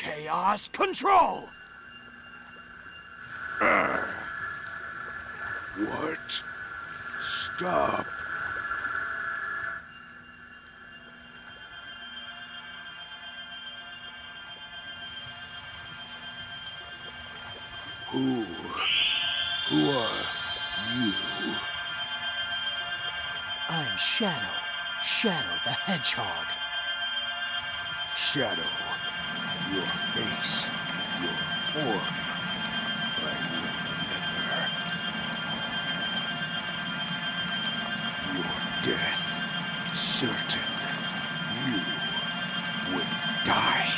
Chaos control! What? Stop. Who are you? I'm Shadow. Shadow the Hedgehog. Shadow, your face, your form, I will remember. Your death, certain. You will die.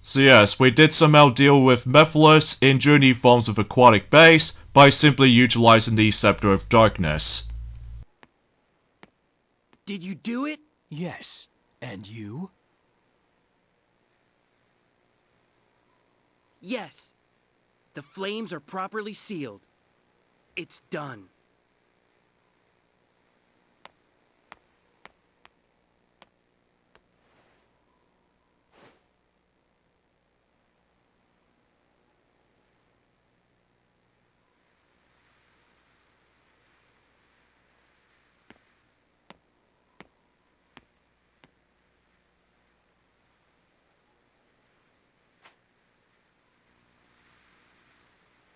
So yes, we did somehow deal with Mephiles in journey forms of aquatic base by simply utilizing the Scepter of Darkness. Did you do it? Yes. And you? Yes. The flames are properly sealed. It's done.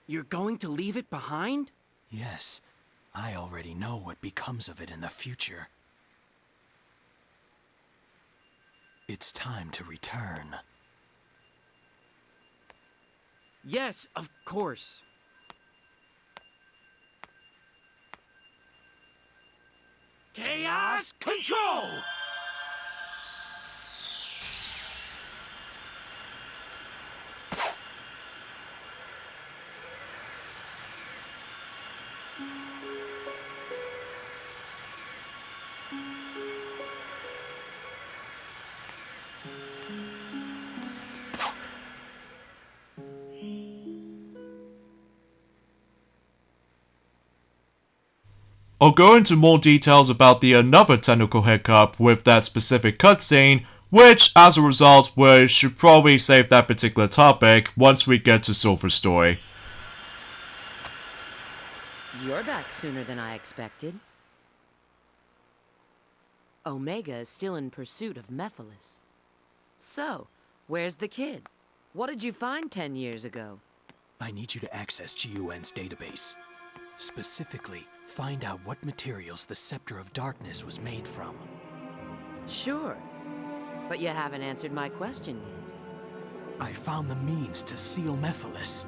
You're going to leave it behind? Yes. I already know what becomes of it in the future. It's time to return. Yes, of course. Chaos control! I'll go into more details about the another technical hiccup with that specific cutscene, which, as a result, we should probably save that particular topic once we get to Silver Story. You're back sooner than I expected. Omega is still in pursuit of Mephiles. So, where's the kid? What did you find 10 years ago? I need you to access GUN's database. Specifically, find out what materials the Scepter of Darkness was made from. Sure, but you haven't answered my question yet. I found the means to seal Mephiles.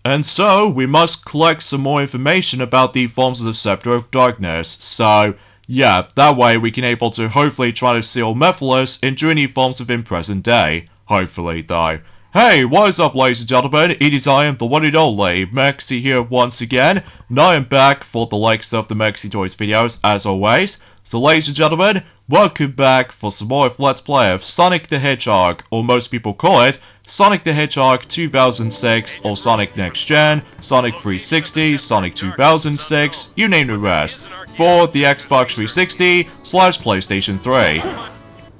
And so, we must collect some more information about the forms of the Scepter of Darkness, so yeah, that way we can able to hopefully try to seal Mephiles into any forms of in present day. Hopefully, though. Hey, what is up, ladies and gentlemen? It is I am the one and only Mexi here once again, and I am back for the likes of the Mexi Toys videos, as always. So, ladies and gentlemen, welcome back for some more of Let's Play of Sonic the Hedgehog, or most people call it Sonic the Hedgehog 2006, or Sonic Next Gen, Sonic 360, Sonic 2006, you name the rest, for the Xbox 360/PlayStation 3.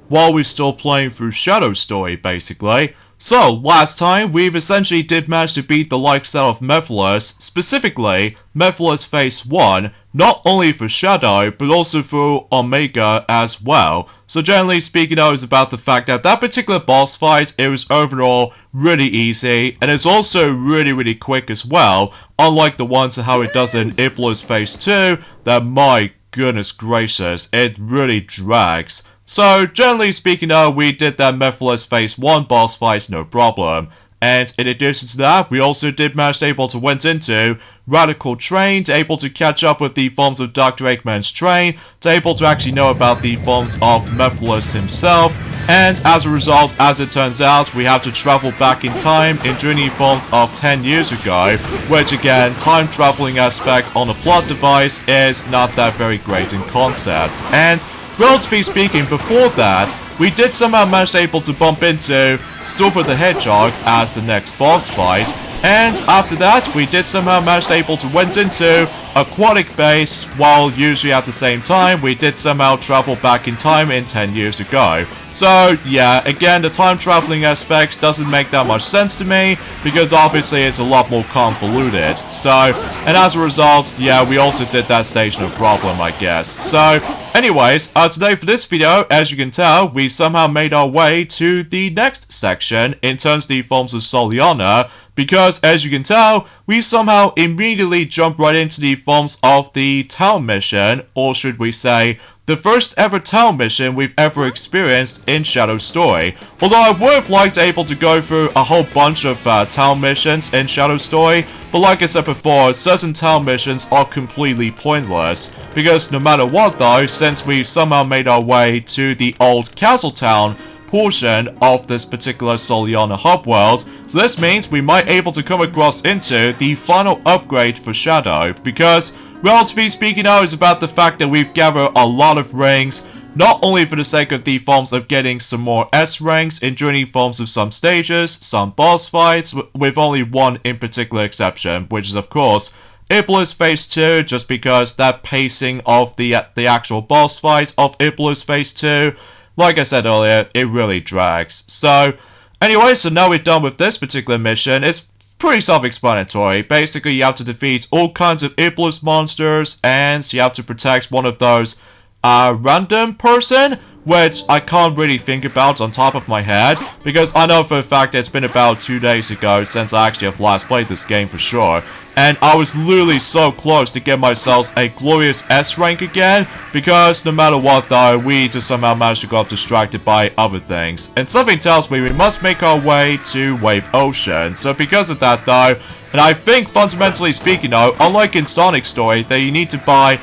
While we're still playing through Shadow Story, basically. So, last time, we've essentially did manage to beat the likes of Mephiles, specifically, Mephiles Phase 1, not only for Shadow, but also for Omega as well. So generally speaking, it was about the fact that that particular boss fight, it was overall really easy, and it's also really quick as well, unlike the ones how it does in Mephiles Phase 2, that my goodness gracious, it really drags. So, generally speaking we did that Mephiles Phase 1 boss fight no problem. And in addition to that, we also did manage to able to went into Radical Train, to able to catch up with the forms of Dr. Eggman's train, to able to actually know about the forms of Mephiles himself, and as a result, as it turns out, we have to travel back in time in journey forms of 10 years ago, which again, time traveling aspect on a plot device is not that very great in concept. And relatively speaking, before that, we did somehow manage to able to bump into Silver the Hedgehog as the next boss fight, and after that, we did somehow manage to able to went into Aquatic Base, while usually at the same time, we did somehow travel back in time in 10 years ago. So, yeah, again, the time traveling aspect doesn't make that much sense to me, because obviously it's a lot more convoluted. So, and as a result, yeah, we also did that stage no problem, I guess. So, anyways, today for this video, as you can tell, we somehow made our way to the next section in terms of the forms of Soliana, because as you can tell, we somehow immediately jump right into the forms of the town mission, or should we say, the first ever town mission we've ever experienced in Shadow Story. Although I would have liked able to go through a whole bunch of town missions in Shadow Story, but like I said before, certain town missions are completely pointless, because no matter what though, since we've somehow made our way to the old Castle Town portion of this particular Soliana hub world, so this means we might able to come across into the final upgrade for Shadow, because relatively speaking now is about the fact that we've gathered a lot of rings, not only for the sake of the forms of getting some more S ranks in journey forms of some stages, some boss fights, with only one in particular exception, which is of course Iblis Phase 2, just because that pacing of the actual boss fight of Iblis Phase 2, like I said earlier, it really drags. So, anyway, so now we're done with this particular mission. It's pretty self-explanatory. Basically, you have to defeat all kinds of Iblis monsters, and you have to protect one of those random person, which I can't really think about on top of my head, because I know for a fact it's been about 2 days ago since I actually have last played this game for sure, and I was literally so close to get myself a glorious S rank again, because no matter what though, we just somehow managed to got distracted by other things, and something tells me we must make our way to Wave Ocean. So because of that though, and I think fundamentally speaking though, unlike in Sonic Story, that you need to buy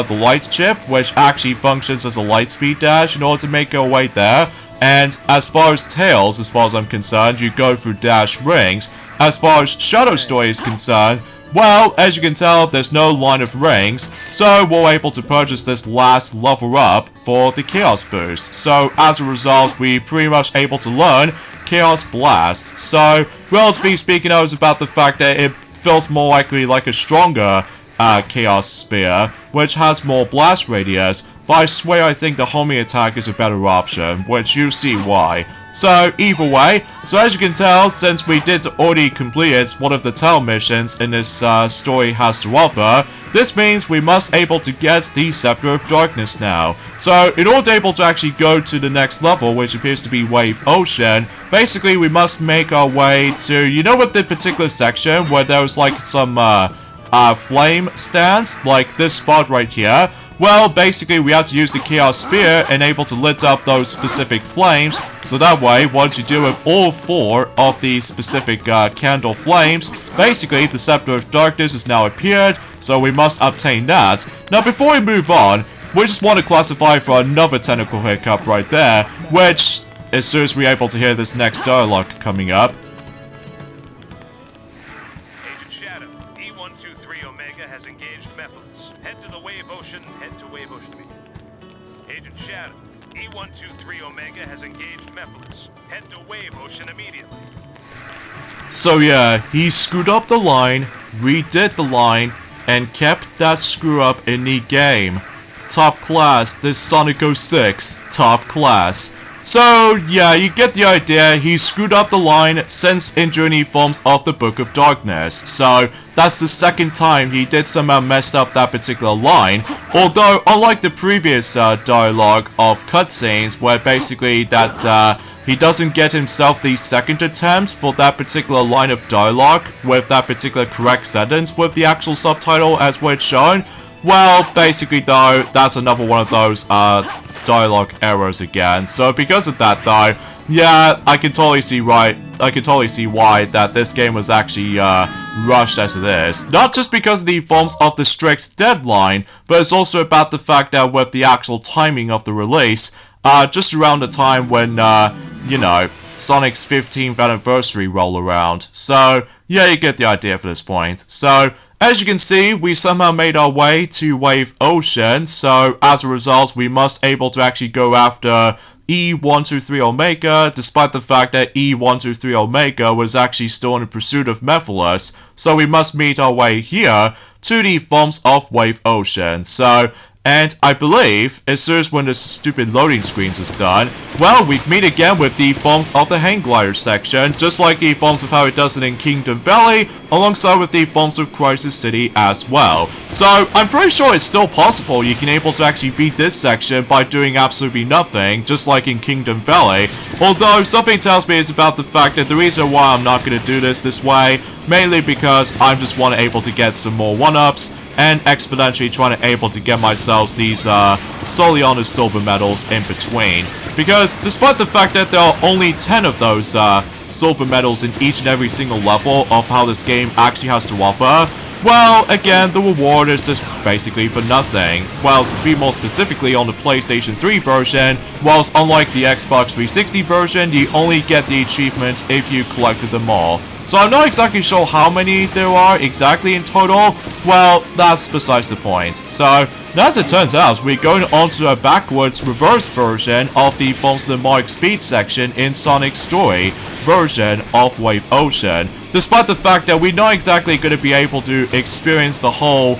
the light chip, which actually functions as a light speed dash in order to make your way there. And as far as Tails, as far as I'm concerned, you go through dash rings. As far as Shadow Story is concerned, well, as you can tell, there's no line of rings, so we're able to purchase this last level up for the Chaos Boost. So as a result, we're pretty much able to learn Chaos Blast. So, relatively speaking, I was about the fact that it feels more likely like a stronger Chaos Spear, which has more blast radius, but I swear I think the homing attack is a better option, which you see why. So either way, so as you can tell, since we did already complete one of the town missions in this story has to offer, this means we must able to get the Scepter of Darkness now. So in order to able to actually go to the next level, which appears to be Wave Ocean, basically we must make our way to, you know what the particular section where there was like some flame stands, like this spot right here? Well, basically we have to use the Chaos Spear and able to lit up those specific flames, so that way, once you do with all 4 of these specific candle flames, basically the Scepter of Darkness has now appeared, so we must obtain that. Now before we move on, we just want to classify for another technical hiccup right there, which, as soon as we're able to hear this next dialogue coming up, has engaged Mephiles. Head to the Wave Ocean, head to Wave Ocean. Agent Shadow, E123 Omega has engaged Mephiles. Head to Wave Ocean immediately. So yeah, he screwed up the line, redid the line, and kept that screw up in the game. Top class, this Sonic 06, top class. So, yeah, you get the idea, he screwed up the line since in journey forms of the Book of Darkness. So, that's the second time he did somehow messed up that particular line. Although, unlike the previous dialogue of cutscenes, where basically that he doesn't get himself the second attempt for that particular line of dialogue with that particular correct sentence with the actual subtitle as where it's shown. Well, basically though, that's another one of those dialogue errors again. So because of that though, yeah, I can totally see why that this game was actually rushed as it is. Not just because of the forms of the strict deadline, but it's also about the fact that with the actual timing of the release, just around the time when, you know, Sonic's 15th anniversary roll around. So, yeah, you get the idea for this point. So, as you can see, we somehow made our way to Wave Ocean, so as a result, we must able to actually go after E123 Omega, despite the fact that E123 Omega was actually still in the pursuit of Mephiles, so we must meet our way here to the forms of Wave Ocean. So, and I believe, as soon as when this stupid loading screens is done, well, we've met again with the forms of the hang glider section, just like the forms of how it does it in Kingdom Valley, alongside with the forms of Crisis City as well. So, I'm pretty sure it's still possible you can able to actually beat this section by doing absolutely nothing, just like in Kingdom Valley, although something tells me it's about the fact that the reason why I'm not going to do this way, mainly because I'm just able to get some more 1-ups, and exponentially trying to able to get myself these solely on the silver medals in between. Because despite the fact that there are only 10 of those silver medals in each and every single level of how this game actually has to offer, well, again, the reward is just basically for nothing. Well, to be more specifically, on the PlayStation 3 version, whilst unlike the Xbox 360 version, you only get the achievement if you collected them all. So I'm not exactly sure how many there are exactly in total. Well, that's besides the point. So, as it turns out, we're going on to a backwards reverse version of the Forms of the Mark Speed section in Sonic's story version of Wave Ocean. Despite the fact that we're not exactly going to be able to experience the whole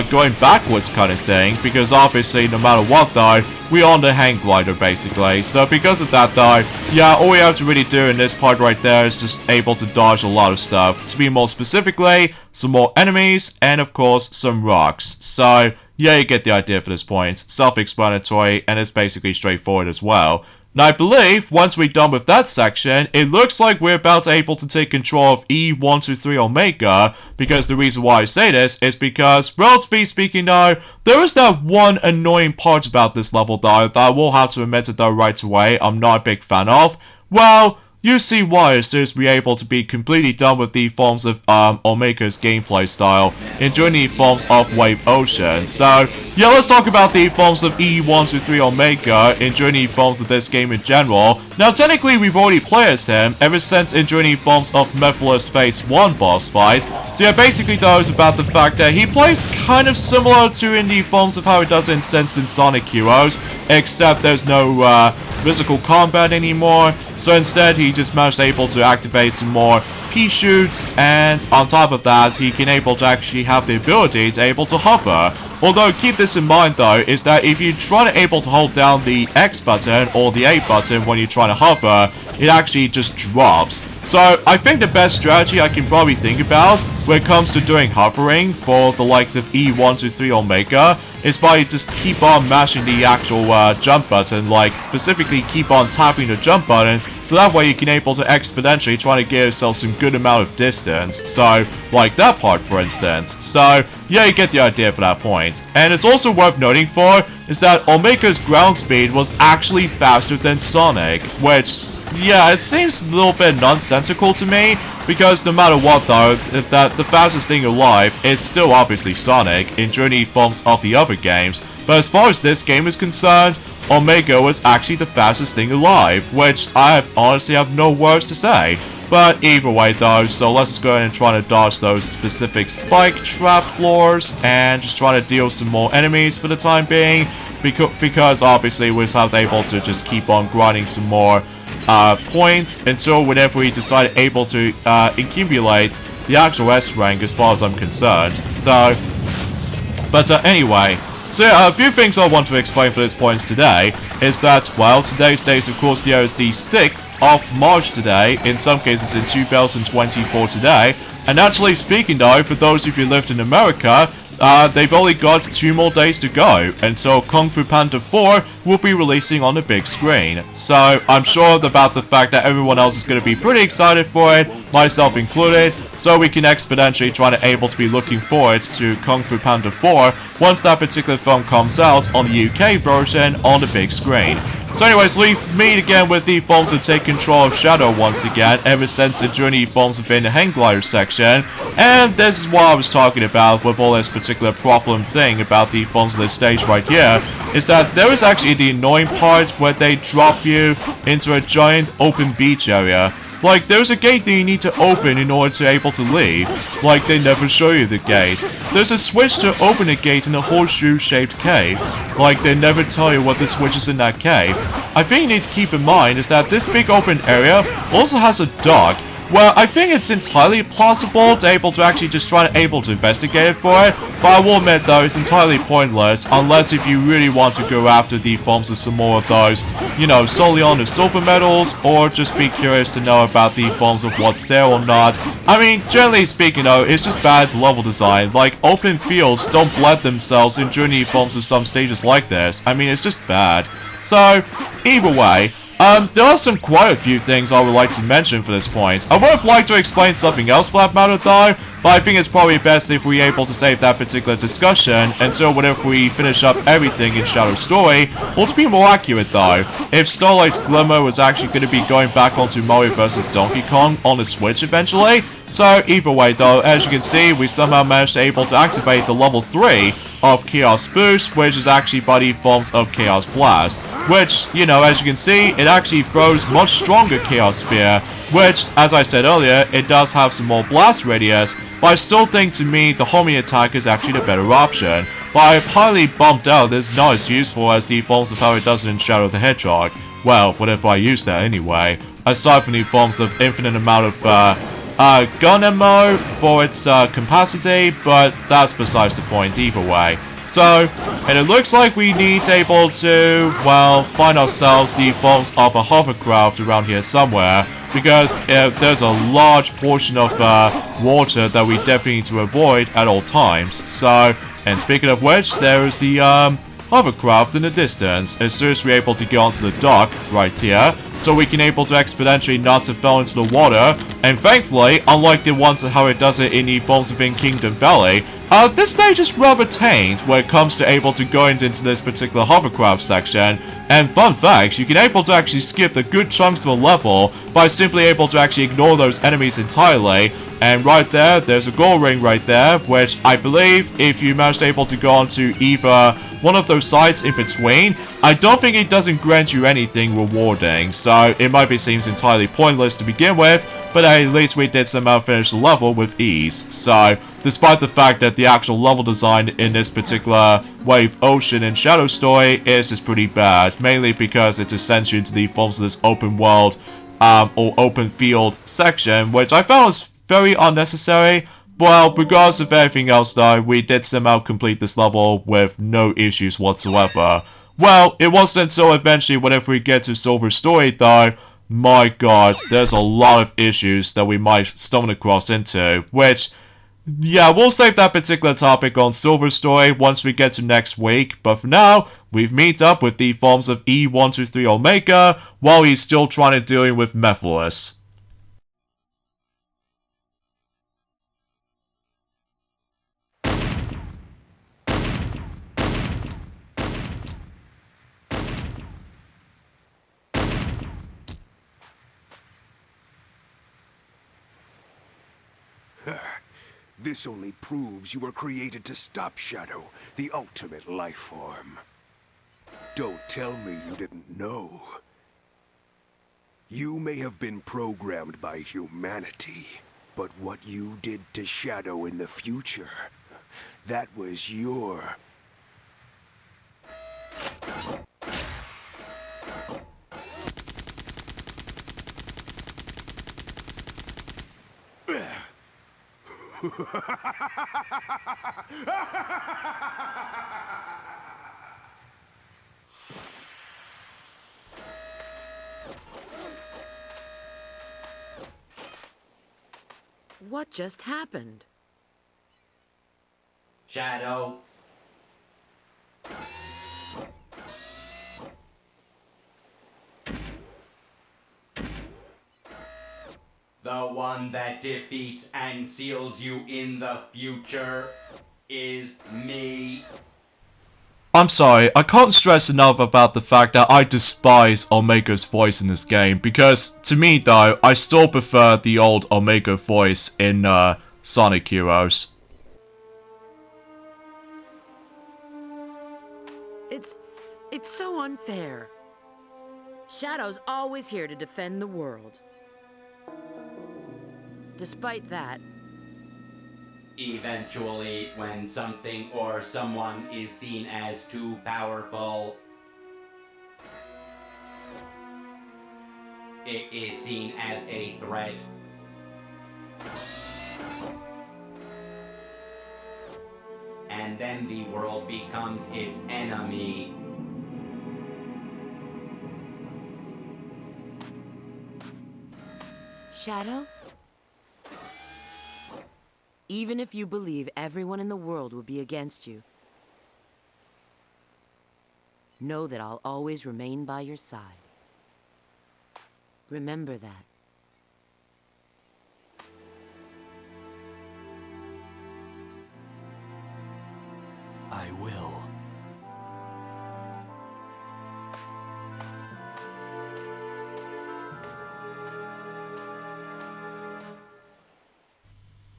going backwards kind of thing, because obviously no matter what though, we're on the hang glider basically. So because of that though, yeah, all we have to really do in this part right there is just able to dodge a lot of stuff. To be more specifically, some more enemies, and of course some rocks. So yeah, you get the idea for this point. Self-explanatory, and it's basically straightforward as well. Now I believe, once we're done with that section, it looks like we're about to able to take control of E123 Omega, because the reason why I say this is because, relatively speaking though, there is that one annoying part about this level though, that I will have to admit it though right away, I'm not a big fan of. Well, you see why as soon as we're able to be completely done with the forms of Omega's gameplay style, enjoying the forms of Wave Ocean. So, yeah, let's talk about the forms of E123 Omega, enjoying the forms of this game in general. Now, technically, we've already played as him ever since enjoying the forms of Mephiles Phase 1 boss fight. So yeah, basically though, it's about the fact that he plays kind of similar to in the forms of how he does in Sense in Sonic Heroes, except there's no physical combat anymore. So instead, he just managed able to activate some more P-shoots, and on top of that, he can able to actually have the ability to able to hover. Although, keep this in mind though, is that if you try to able to hold down the X button or the A button when you're trying to hover, it actually just drops. So, I think the best strategy I can probably think about when it comes to doing hovering for the likes of E123 Omega is by just keep on mashing the actual jump button, like specifically keep on tapping the jump button, so that way you can able to exponentially try to get yourself some good amount of distance. So, like that part for instance. So, yeah, you get the idea for that point. And it's also worth noting for is that Omega's ground speed was actually faster than Sonic, which, yeah, it seems a little bit nonsensical to me, because no matter what though, that the fastest thing alive is still obviously Sonic in Journey forms of the other games, but as far as this game is concerned, Omega was actually the fastest thing alive, which I honestly have no words to say. But either way though, so let's go ahead and try to dodge those specific spike trap floors and just try to deal some more enemies for the time being, because obviously we're just able to just keep on grinding some more points until whenever we decide able to accumulate the actual S rank as far as I'm concerned. So, but anyway, so yeah, a few things I want to explain for this point today is that, well, today's date of course here is the 6th of March today, in some cases in 2024 today, and actually speaking though, for those of you who lived in America, they've only got 2 more days to go until Kung Fu Panda 4 will be releasing on the big screen. So I'm sure about the fact that everyone else is going to be pretty excited for it, myself included, so we can exponentially try to able to be looking forward to Kung Fu Panda 4 once that particular film comes out on the UK version on the big screen. So anyways, we meet again with the forms that take control of Shadow once again, ever since the journey forms have been in the hang glider section. And this is what I was talking about with all this particular problem thing about the forms of this stage right here, is that there is actually the annoying part where they drop you into a giant open beach area. Like, there's a gate that you need to open in order to be able to leave. Like, they never show you the gate. There's a switch to open a gate in a horseshoe-shaped cave. Like, they never tell you what the switch is in that cave. I think you need to keep in mind is that this big open area also has a dock, where I think it's entirely possible to actually just try to investigate it for it, but I will admit though, it's entirely pointless, unless if you really want to go after the forms of some more of those, you know, solely on the silver medals, or just be curious to know about the forms of what's there or not. I mean, generally speaking though, it's just bad level design. Like, open fields don't blend themselves in journey forms of some stages like this. I mean, it's just bad. So, either way, there are quite a few things I would like to mention for this point. I would have liked to explain something else for that matter though, but I think it's probably best if we're able to save that particular discussion until whenever we finish up everything in Shadow Story. Well, to be more accurate though, if Starlight Glimmer was actually going to be going back onto Mario vs. Donkey Kong on the Switch eventually. So either way though, as you can see, we somehow managed to activate the level 3 of Chaos Boost, which is actually by the forms of Chaos Blast, which, you know, as you can see, it actually throws much stronger Chaos Spear, which, as I said earlier, it does have some more blast radius, but I still think to me the homing attack is actually the better option. But I'm highly bummed out that it's not as useful as the forms of how it does it in Shadow the Hedgehog. Well, whatever I use that anyway, aside from the forms of infinite amount of gun ammo for its capacity, but that's besides the point either way. So, and it looks like we need to, well, find ourselves the forms of a hovercraft around here somewhere, because there's a large portion of water that we definitely need to avoid at all times. So, and speaking of which, there is the hovercraft in the distance. As soon as we're able to get onto the dock right here, so we can able to exponentially not to fall into the water. And thankfully, unlike the ones how it does it in the forms of in Kingdom Valley, this stage is rather tamed when it comes to able to go into this particular hovercraft section. And fun fact, you can able to actually skip the good chunks of a level by simply able to actually ignore those enemies entirely. And right there, there's a gold ring right there, which I believe if you manage to able to go onto either one of those sides in between, I don't think it doesn't grant you anything rewarding, so it might be seems entirely pointless to begin with, but at least we did somehow finish the level with ease. So, despite the fact that the actual level design in this particular Wave Ocean and Shadow Story is just pretty bad, mainly because it's essentially into the forms of this open world or open field section, which I found was very unnecessary. Well, regardless of everything else though, we did somehow complete this level with no issues whatsoever. Well, it wasn't until eventually whenever we get to Silver Story though, my god, there's a lot of issues that we might stumble across into, which, yeah, we'll save that particular topic on Silver Story once we get to next week, but for now, we've met up with the forms of E123 Omega while he's still trying to deal with Mephiles. This only proves you were created to stop Shadow, the ultimate life form. Don't tell me you didn't know. You may have been programmed by humanity, but what you did to Shadow in the future, that was your... What just happened? Shadow. The one that defeats and seals you in the future is me. I'm sorry, I can't stress enough about the fact that I despise Omega's voice in this game, because, to me though, I still prefer the old Omega voice in, Sonic Heroes. It's so unfair. Shadow's always here to defend the world. Despite that, Eventually, when something or someone is seen as too powerful, it is seen as a threat. And then the world becomes its enemy. Shadow? Even if you believe everyone in the world will be against you, know that I'll always remain by your side. Remember that. I will.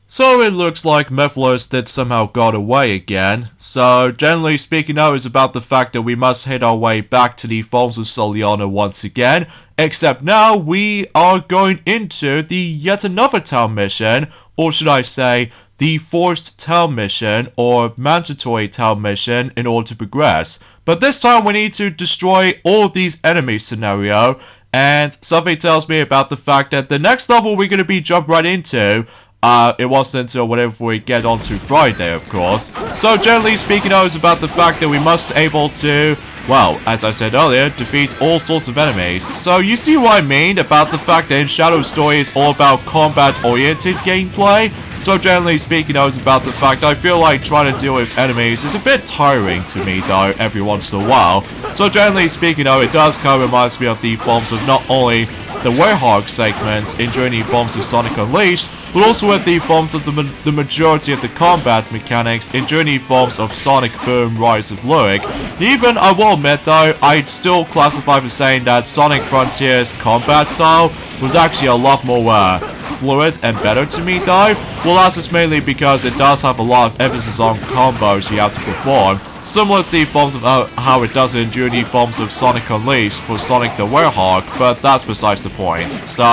So it looks like Mephilos did somehow got away again. So generally speaking now is about the fact that we must hit our way back to the Falls of Soliana once again. Except now we are going into the yet another town mission, or should I say the forced town mission or mandatory town mission in order to progress. But this time we need to destroy all of these enemies scenario, and something tells me about the fact that the next level we're going to be jump right into, it wasn't until whenever we get on to Friday, of course. So generally speaking, it was about the fact that we must able to, well, as I said earlier, defeat all sorts of enemies. So you see what I mean about the fact that in Shadow Story it's all about combat-oriented gameplay. So generally speaking, it was about the fact I feel like trying to deal with enemies is a bit tiring to me though, every once in a while. So generally speaking though, it does kind of reminds me of the forms of not only the Hedgehog segments in Journey forms of Sonic Unleashed, but also with the forms of the majority of the combat mechanics in Journey forms of Sonic Boom Rise of Lyric. Even, I will admit though, I'd still classify for saying that Sonic Frontier's combat style was actually a lot more fluid and better to me though. Well, that's just mainly because it does have a lot of emphasis on combos you have to perform, similar to the forms of how it does in Journey forms of Sonic Unleashed for Sonic the Hedgehog, but that's besides the point. So,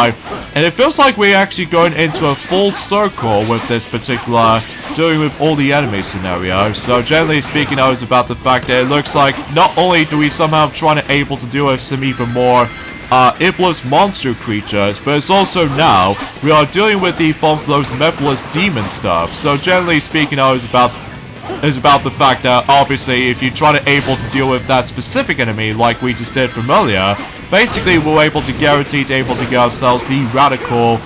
and it feels like we're actually going into a full circle with this particular dealing with all the enemy scenario. So generally speaking, I was about the fact that it looks like not only do we somehow try to able to deal with some even more Iblis monster creatures, but it's also now we are dealing with the forms of those Mephilos demon stuff. So generally speaking, I was about the fact that obviously if you try to able to deal with that specific enemy like we just did from earlier, basically we're able to guarantee to able to get ourselves the radical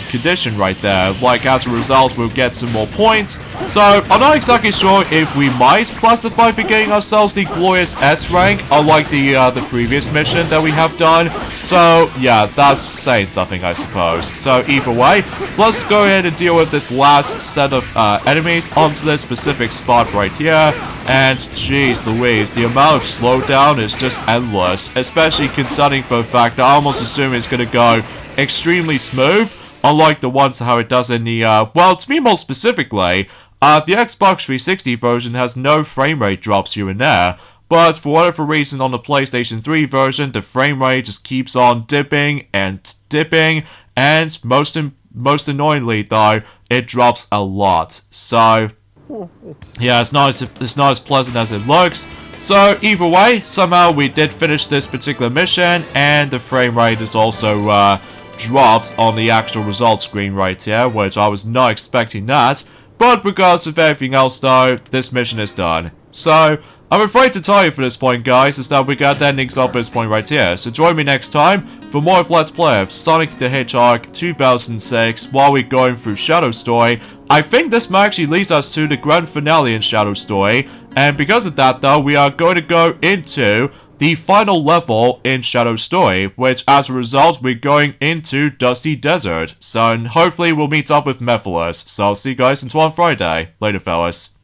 condition right there. Like as a result we'll get some more points. So I'm not exactly sure if we might classify for getting ourselves the glorious S rank unlike the previous mission that we have done. So yeah, that's saying something I suppose. So either way, let's go ahead and deal with this last set of enemies onto this specific spot right here. And jeez Louise, the amount of slowdown is just endless, especially considering for the fact that I almost assume it's going to go extremely smooth, unlike the ones how it does in the, well, to me more specifically, the Xbox 360 version has no frame rate drops here and there, but for whatever reason on the PlayStation 3 version, the frame rate just keeps on dipping, and most annoyingly though, it drops a lot. So yeah, it's not as pleasant as it looks. So either way, somehow we did finish this particular mission, and the frame rate is also dropped on the actual results screen right here, which I was not expecting that. But regardless of everything else though, this mission is done. So I'm afraid to tell you for this point guys, is that we got the endings of this point right here. So join me next time for more of Let's Play of Sonic the Hedgehog 2006 while we're going through Shadow Story. I think this might actually leads us to the grand finale in Shadow Story, and because of that though, we are going to go into the final level in Shadow Story, which as a result we're going into Dusty Desert. So hopefully we'll meet up with Mephilos. So I'll see you guys until on Friday. Later fellas.